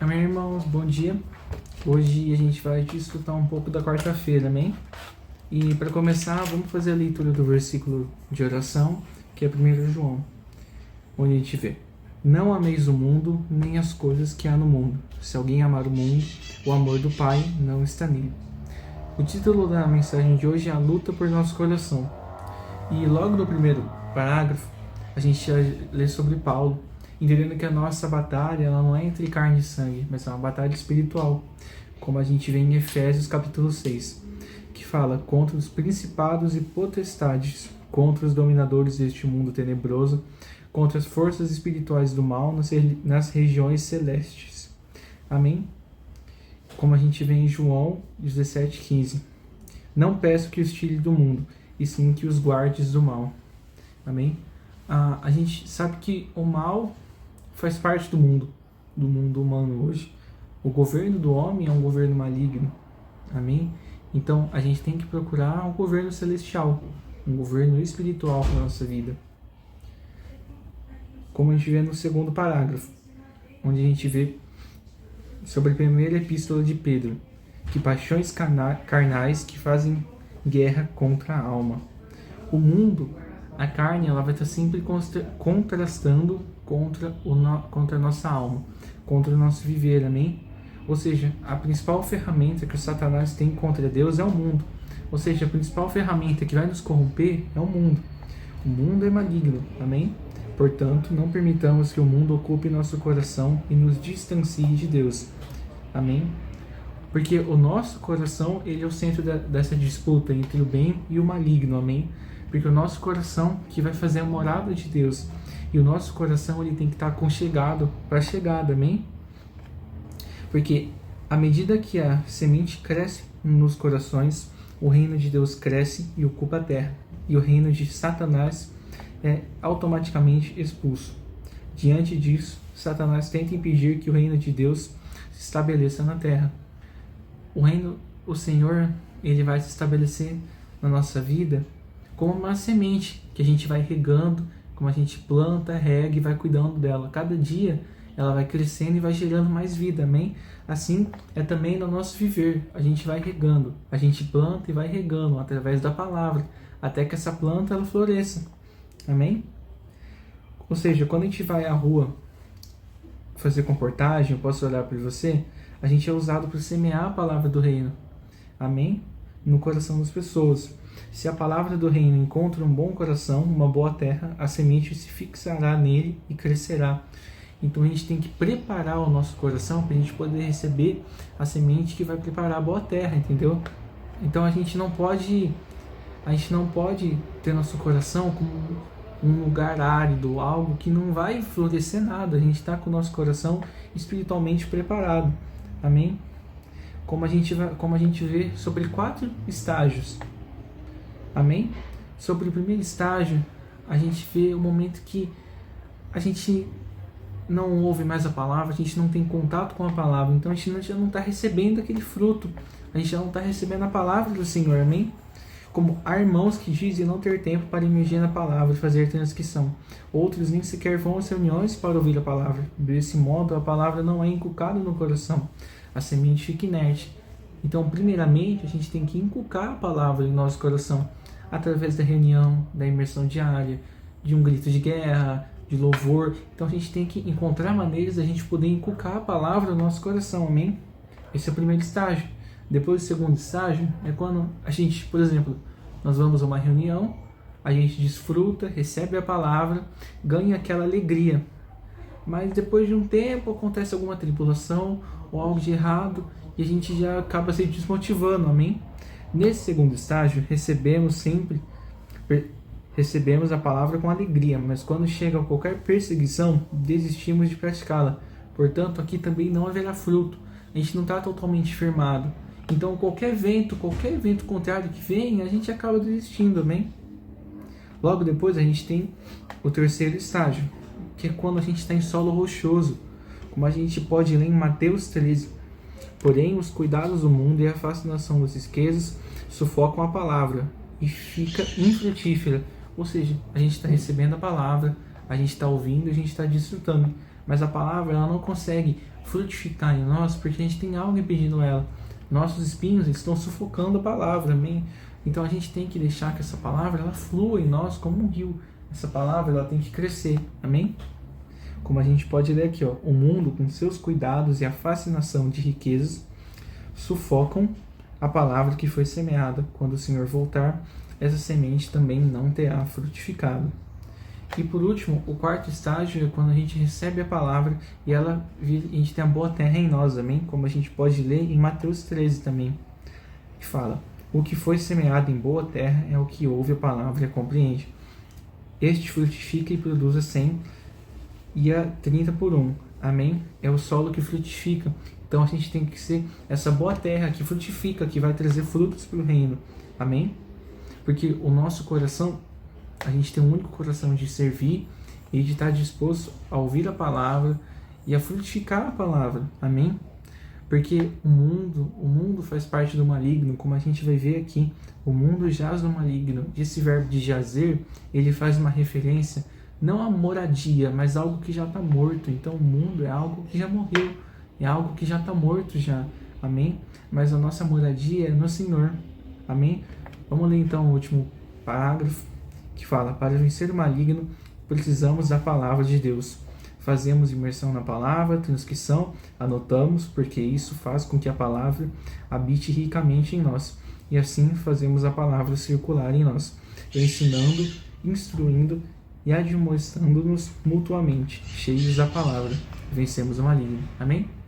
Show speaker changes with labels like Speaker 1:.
Speaker 1: Amém, irmãos? Bom dia. Hoje a gente vai desfrutar um pouco da quarta-feira, amém? E para começar, vamos fazer a leitura do versículo de oração, que é 1 João, onde a gente vê: Não ameis o mundo, nem as coisas que há no mundo. Se alguém amar o mundo, o amor do Pai não está nele. O título da mensagem de hoje é a luta por nosso coração. E logo no primeiro parágrafo, a gente lê sobre Paulo, entendendo que a nossa batalha ela não é entre carne e sangue, mas é uma batalha espiritual, como a gente vê em Efésios capítulo 6, que fala contra os principados e potestades, contra os dominadores deste mundo tenebroso, contra as forças espirituais do mal nas regiões celestes. Amém? Como a gente vê em João 17,15. Não peço que os tire do mundo, e sim que os guardes do mal. Amém? A gente sabe que o mal faz parte do mundo humano hoje. O governo do homem é um governo maligno. Amém? Então a gente tem que procurar um governo celestial, um governo espiritual para a nossa vida. Como a gente vê no segundo parágrafo, onde a gente vê sobre a primeira epístola de Pedro, que paixões carnais que fazem guerra contra a alma. O mundo, a carne, ela vai estar sempre contrastando contra a nossa alma, contra o nosso viver, amém? Ou seja, a principal ferramenta que o Satanás tem contra Deus é o mundo. Ou seja, a principal ferramenta que vai nos corromper é o mundo. O mundo é maligno, amém? Portanto, não permitamos que o mundo ocupe nosso coração e nos distancie de Deus, amém? Porque o nosso coração, ele é o centro dessa disputa entre o bem e o maligno, amém? Porque o nosso coração que vai fazer a morada de Deus. E o nosso coração ele tem que estar aconchegado para a chegada, amém? Porque à medida que a semente cresce nos corações, o reino de Deus cresce e ocupa a terra. E o reino de Satanás é automaticamente expulso. Diante disso, Satanás tenta impedir que o reino de Deus se estabeleça na terra. O Senhor, ele vai se estabelecer na nossa vida como uma semente que a gente vai regando, como a gente planta, rega e vai cuidando dela. Cada dia ela vai crescendo e vai gerando mais vida, amém? Assim é também no nosso viver. A gente vai regando, a gente planta e vai regando através da palavra, até que essa planta ela floresça, amém? Ou seja, quando a gente vai à rua fazer comportagem, eu posso orar por você, a gente é usado para semear a palavra do reino, amém? No coração das pessoas. Se a palavra do reino encontra um bom coração, uma boa terra, a semente se fixará nele e crescerá. Então a gente tem que preparar o nosso coração para a gente poder receber a semente que vai preparar a boa terra, entendeu? Então a gente não pode ter nosso coração como um lugar árido, algo que não vai florescer nada. A gente está com o nosso coração espiritualmente preparado, amém? Como a gente vê sobre 4 estágios, amém? Sobre o primeiro estágio, a gente vê o momento que a gente não ouve mais a palavra, a gente não tem contato com a palavra, então a gente já não está recebendo aquele fruto, a gente já não está recebendo a palavra do Senhor, amém? Como há irmãos que dizem não ter tempo para imergir na palavra e fazer transcrição. Outros nem sequer vão às reuniões para ouvir a palavra. Desse modo, a palavra não é inculcada no coração. A semente fica inerte. Então, primeiramente, a gente tem que inculcar a palavra em nosso coração, através da reunião, da imersão diária, de um grito de guerra, de louvor. Então, a gente tem que encontrar maneiras da gente poder inculcar a palavra no nosso coração, amém? Esse é o primeiro estágio. Depois, o segundo estágio é quando a gente, por exemplo, nós vamos a uma reunião, a gente desfruta, recebe a palavra, ganha aquela alegria. Mas depois de um tempo acontece alguma tribulação ou algo de errado e a gente já acaba se desmotivando, amém? Nesse segundo estágio, recebemos a palavra com alegria, mas quando chega qualquer perseguição, desistimos de praticá-la. Portanto, aqui também não haverá fruto. A gente não está totalmente firmado. Então, qualquer vento contrário que vem, a gente acaba desistindo, amém? Logo depois, a gente tem o terceiro estágio, que é quando a gente está em solo rochoso, como a gente pode ler em Mateus 13. Porém, os cuidados do mundo e a fascinação dos riquezas sufocam a palavra e fica infrutífera. Ou seja, a gente está recebendo a palavra, a gente está ouvindo, a gente está desfrutando, mas a palavra ela não consegue frutificar em nós porque a gente tem algo impedindo ela. Nossos espinhos estão sufocando a palavra, amém? Então a gente tem que deixar que essa palavra ela flua em nós como um rio. Essa palavra ela tem que crescer, amém? Como a gente pode ler aqui, ó, o mundo com seus cuidados e a fascinação de riquezas sufocam a palavra que foi semeada. Quando o Senhor voltar, essa semente também não terá frutificado. E por último, o quarto estágio é quando a gente recebe a palavra e a gente tem a boa terra em nós, amém? Como a gente pode ler em Mateus 13 também, que fala: o que foi semeado em boa terra é o que ouve a palavra e a compreende. Este frutifica e produz a 100 e a 30 por 1. Amém? É o solo que frutifica. Então a gente tem que ser essa boa terra que frutifica, que vai trazer frutos para o reino. Amém? Porque o nosso coração, a gente tem um único coração de servir e de estar disposto a ouvir a palavra e a frutificar a palavra. Amém? Porque o mundo faz parte do maligno, como a gente vai ver aqui. O mundo jaz no maligno. Esse verbo de jazer, ele faz uma referência não a moradia, mas algo que já está morto. Então o mundo é algo que já morreu, é algo que já está morto já. Amém? Mas a nossa moradia é no Senhor. Amém? Vamos ler então o último parágrafo, que fala: para vencer o maligno, precisamos da palavra de Deus. Fazemos imersão na palavra, transcrição, anotamos, porque isso faz com que a palavra habite ricamente em nós. E assim fazemos a palavra circular em nós, ensinando, instruindo e admoestando-nos mutuamente, cheios da palavra. Vencemos o maligno. Amém?